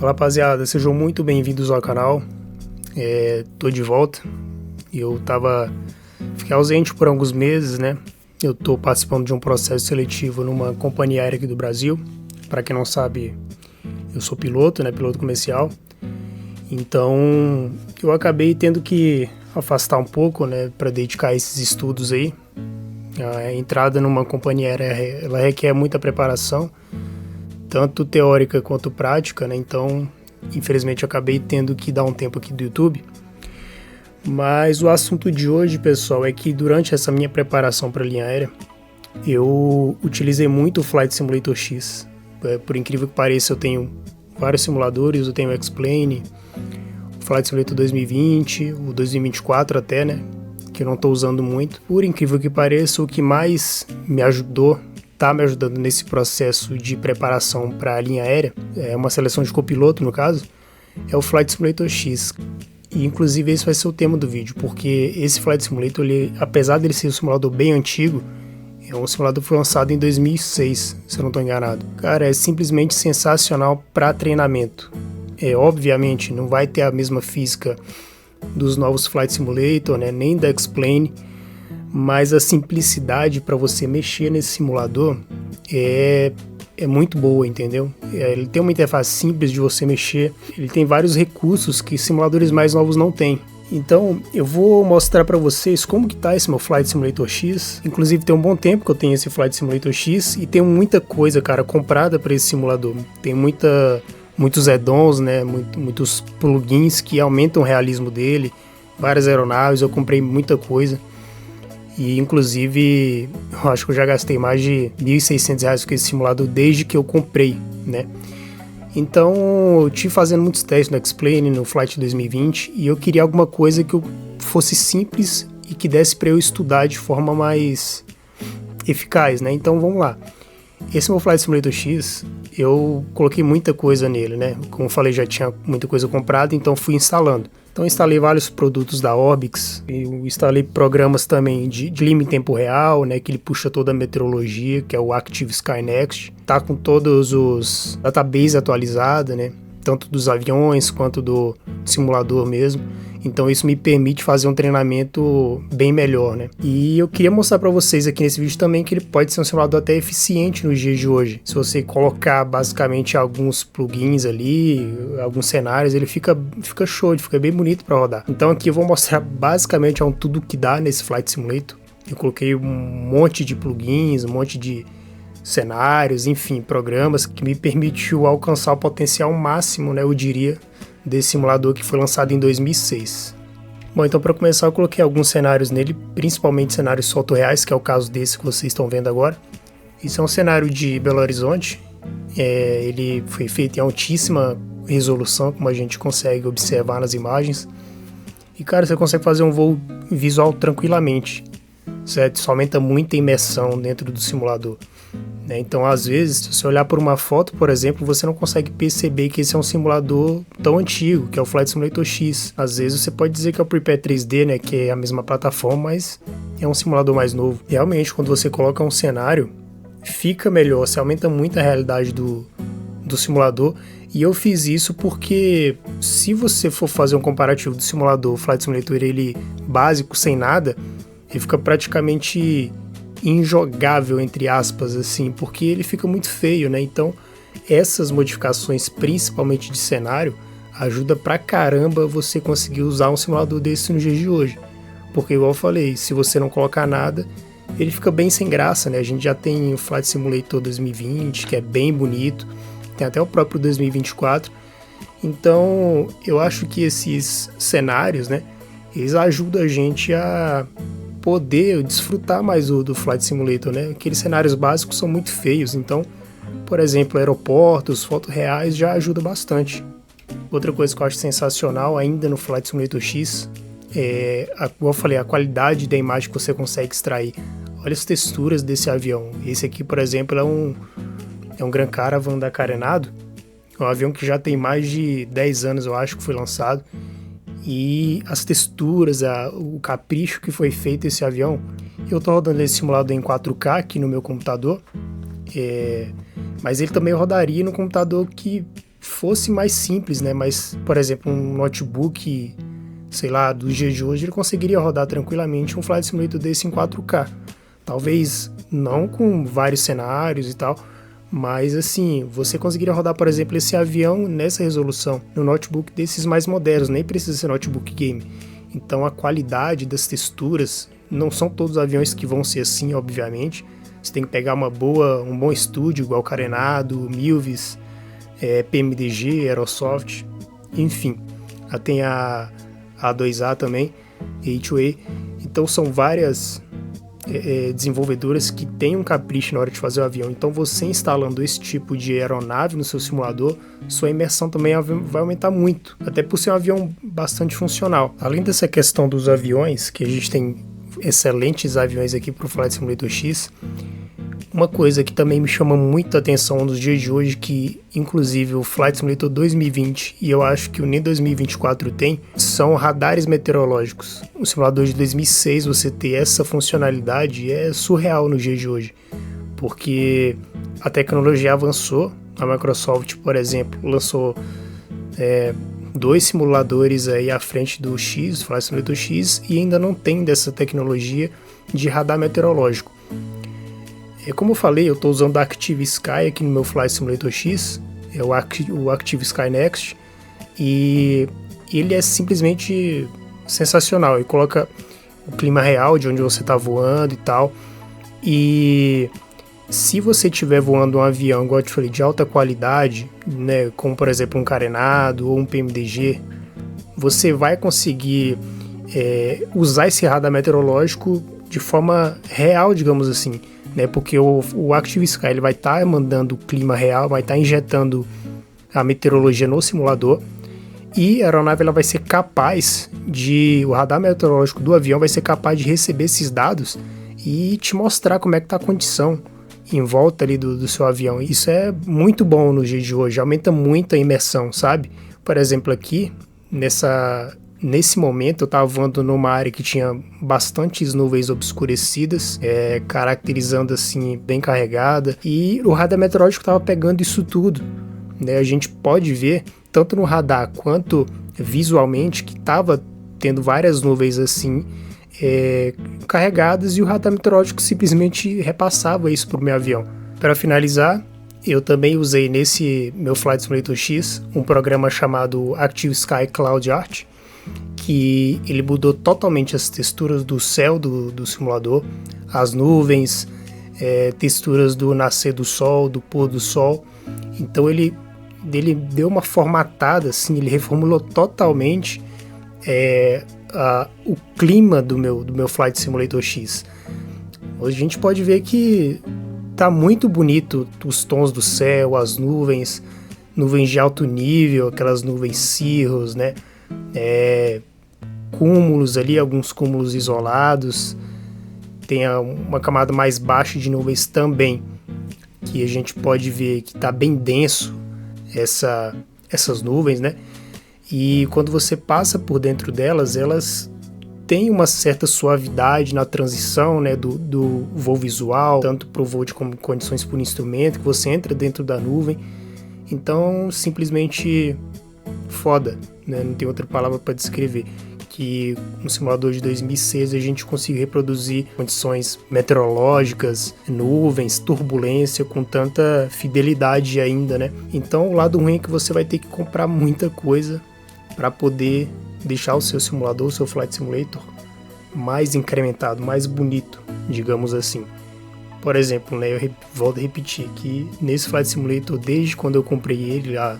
Fala, rapaziada, sejam muito bem-vindos ao canal. Tô de volta. Fiquei ausente por alguns meses, né? Eu tô participando de um processo seletivo numa companhia aérea aqui do Brasil. Para quem não sabe, eu sou piloto, né? Piloto comercial. Então, eu acabei tendo que afastar um pouco, né? Para dedicar a esses estudos aí. A entrada numa companhia aérea, ela requer muita preparação, tanto teórica quanto prática, né? Então, infelizmente, eu acabei tendo que dar um tempo aqui do YouTube. Mas o assunto de hoje, pessoal, é que durante essa minha preparação para a linha aérea, eu utilizei muito o Flight Simulator X. Por incrível que pareça, eu tenho vários simuladores, eu tenho o X-Plane, o Flight Simulator 2020, o 2024 até, né? Que eu não estou usando muito. Por incrível que pareça, o que mais me ajudou, tá me ajudando nesse processo de preparação para a linha aérea, é uma seleção de copiloto no caso, é o Flight Simulator X. E inclusive esse vai ser o tema do vídeo, porque esse Flight Simulator, apesar dele ser um simulador bem antigo, é um simulador que foi lançado em 2006, se eu não estou enganado. Cara, é simplesmente sensacional para treinamento. Obviamente, não vai ter a mesma física dos novos Flight Simulator, né, nem da X-Plane, mas a simplicidade para você mexer nesse simulador é muito boa, entendeu? Ele tem uma interface simples de você mexer, ele tem vários recursos que simuladores mais novos não têm. Então, eu vou mostrar para vocês como que tá esse meu Flight Simulator X. Inclusive, tem um bom tempo que eu tenho esse Flight Simulator X e tem muita coisa, cara, comprada para esse simulador. Tem muitos add-ons, né, muitos plugins que aumentam o realismo dele, várias aeronaves, eu comprei muita coisa. E inclusive, eu acho que eu já gastei mais de R$ 1.600 com esse simulador desde que eu comprei, né? Então, eu tive fazendo muitos testes no X-Plane, no Flight 2020, e eu queria alguma coisa que fosse simples e que desse para eu estudar de forma mais eficaz, né? Então, vamos lá. Esse meu Flight Simulator X, eu coloquei muita coisa nele, né? Como eu falei, já tinha muita coisa comprada, então fui instalando. Então, eu instalei vários produtos da Orbx, eu instalei programas também de clima em tempo real, né? Que ele puxa toda a meteorologia, que é o Active Sky Next. Tá com todos os database atualizados, né? Tanto dos aviões quanto do simulador mesmo. Então isso me permite fazer um treinamento bem melhor, né? E eu queria mostrar para vocês aqui nesse vídeo também que ele pode ser um simulador até eficiente nos dias de hoje. Se você colocar basicamente alguns plugins ali, alguns cenários, ele fica show, ele fica bem bonito para rodar. Então aqui eu vou mostrar basicamente tudo que dá nesse Flight Simulator. Eu coloquei um monte de plugins, um monte de cenários, enfim, programas que me permitiu alcançar o potencial máximo, né, eu diria, desse simulador que foi lançado em 2006. Bom, então para começar eu coloquei alguns cenários nele, principalmente cenários fotorreais, que é o caso desse que vocês estão vendo agora. Isso é um cenário de Belo Horizonte, ele foi feito em altíssima resolução, como a gente consegue observar nas imagens. E cara, você consegue fazer um voo visual tranquilamente, certo? Isso aumenta muito a imersão dentro do simulador. Então, às vezes, se você olhar por uma foto, por exemplo, você não consegue perceber que esse é um simulador tão antigo, que é o Flight Simulator X. Às vezes você pode dizer que é o Prepare 3D, né, que é a mesma plataforma, mas é um simulador mais novo. Realmente, quando você coloca um cenário, fica melhor, você aumenta muito a realidade do simulador. E eu fiz isso porque, se você for fazer um comparativo do simulador, o Flight Simulator, ele básico, sem nada, ele fica praticamente injogável, entre aspas, assim, porque ele fica muito feio, né? Então, essas modificações, principalmente de cenário, ajuda pra caramba você conseguir usar um simulador desse nos dias de hoje. Porque, igual eu falei, se você não colocar nada, ele fica bem sem graça, né? A gente já tem o Flight Simulator 2020, que é bem bonito, tem até o próprio 2024. Então, eu acho que esses cenários, né, eles ajudam a gente a poder desfrutar mais do Flight Simulator, né? Aqueles cenários básicos são muito feios, então, por exemplo, aeroportos, fotos reais já ajuda bastante. Outra coisa que eu acho sensacional ainda no Flight Simulator X como eu falei, a qualidade da imagem que você consegue extrair. Olha as texturas desse avião. Esse aqui, por exemplo, é um Grand Caravan da Carenado, é um avião que já tem mais de 10 anos, eu acho, que foi lançado. E as texturas, o capricho que foi feito esse avião. Eu tô rodando esse simulador em 4K aqui no meu computador, mas ele também rodaria no computador que fosse mais simples, né? Mas, por exemplo, um notebook, sei lá, dos dias de hoje, ele conseguiria rodar tranquilamente um Flight Simulator desse em 4K. Talvez não com vários cenários e tal, mas assim, você conseguiria rodar, por exemplo, esse avião nessa resolução no notebook desses mais modernos, nem precisa ser notebook game. Então a qualidade das texturas, não são todos os aviões que vão ser assim, obviamente. Você tem que pegar um bom estúdio, igual Carenado, Milvis, PMDG, Aerosoft, enfim. Tem a A2A também, A2A. Então são várias desenvolvedoras que têm um capricho na hora de fazer o avião. Então você instalando esse tipo de aeronave no seu simulador, sua imersão também vai aumentar muito, até por ser um avião bastante funcional. Além dessa questão dos aviões, que a gente tem excelentes aviões aqui para o Flight Simulator X, uma coisa que também me chama muito a atenção nos dias de hoje, que inclusive o Flight Simulator 2020 e eu acho que o NEM 2024 tem, são radares meteorológicos. O simulador de 2006, você ter essa funcionalidade é surreal nos dias de hoje, porque a tecnologia avançou. A Microsoft, por exemplo, lançou 2 simuladores aí à frente do X, Flight Simulator X, e ainda não tem dessa tecnologia de radar meteorológico. Como eu falei, eu estou usando a Active Sky aqui no meu Flight Simulator X, é o Active Sky Next, e ele é simplesmente sensacional. Ele coloca o clima real de onde você está voando e tal, e se você estiver voando um avião, igual eu te falei, de alta qualidade, né, como por exemplo um Carenado ou um PMDG, você vai conseguir usar esse radar meteorológico de forma real, digamos assim, né? Porque o Active Sky ele vai estar mandando o clima real, vai estar injetando a meteorologia no simulador, e a aeronave ela vai ser capaz o radar meteorológico do avião vai ser capaz de receber esses dados e te mostrar como é que está a condição em volta ali do seu avião. Isso é muito bom no dia de hoje, aumenta muito a imersão, sabe? Por exemplo, aqui, nesse momento eu estava voando numa área que tinha bastantes nuvens obscurecidas, caracterizando assim, bem carregada, e o radar meteorológico estava pegando isso tudo, né? A gente pode ver, tanto no radar quanto visualmente, que estava tendo várias nuvens assim, carregadas, e o radar meteorológico simplesmente repassava isso para o meu avião. Para finalizar, eu também usei nesse meu Flight Simulator X um programa chamado Active Sky Cloud Art, que ele mudou totalmente as texturas do céu do simulador, as nuvens, texturas do nascer do sol, do pôr do sol. Então ele deu uma formatada, assim, ele reformulou totalmente o clima do meu Flight Simulator X. Hoje a gente pode ver que tá muito bonito os tons do céu, as nuvens de alto nível, aquelas nuvens cirros, né? Cúmulos ali, alguns cúmulos isolados, tem uma camada mais baixa de nuvens também, que a gente pode ver que está bem denso essas nuvens, né? E quando você passa por dentro delas, elas têm uma certa suavidade na transição, né, do voo visual, tanto para o voo de condições por instrumento, que você entra dentro da nuvem. Então, simplesmente foda, né? Não tem outra palavra para descrever. Que no simulador de 2006 a gente conseguiu reproduzir condições meteorológicas, nuvens, turbulência com tanta fidelidade ainda, né? Então o lado ruim é que você vai ter que comprar muita coisa para poder deixar o seu simulador, o seu Flight Simulator mais incrementado, mais bonito, digamos assim. Por exemplo, né, eu volto a repetir que nesse Flight Simulator, desde quando eu comprei ele há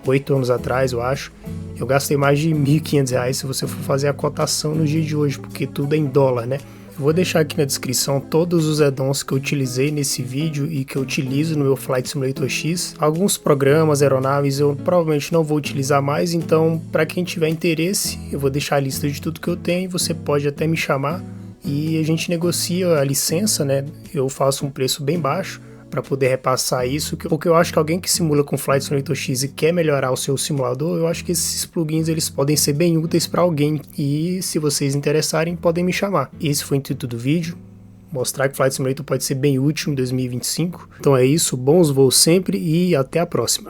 8 anos atrás, eu acho, eu gastei mais de R$1.500 se você for fazer a cotação no dia de hoje, porque tudo é em dólar, né? Eu vou deixar aqui na descrição todos os add-ons que eu utilizei nesse vídeo e que eu utilizo no meu Flight Simulator X. Alguns programas, aeronaves, eu provavelmente não vou utilizar mais, então para quem tiver interesse, eu vou deixar a lista de tudo que eu tenho, você pode até me chamar e a gente negocia a licença, né? Eu faço um preço bem baixo para poder repassar isso, porque eu acho que alguém que simula com Flight Simulator X e quer melhorar o seu simulador, eu acho que esses plugins eles podem ser bem úteis para alguém, e se vocês interessarem, podem me chamar. Esse foi o intuito do vídeo, mostrar que Flight Simulator pode ser bem útil em 2025. Então é isso, bons voos sempre e até a próxima.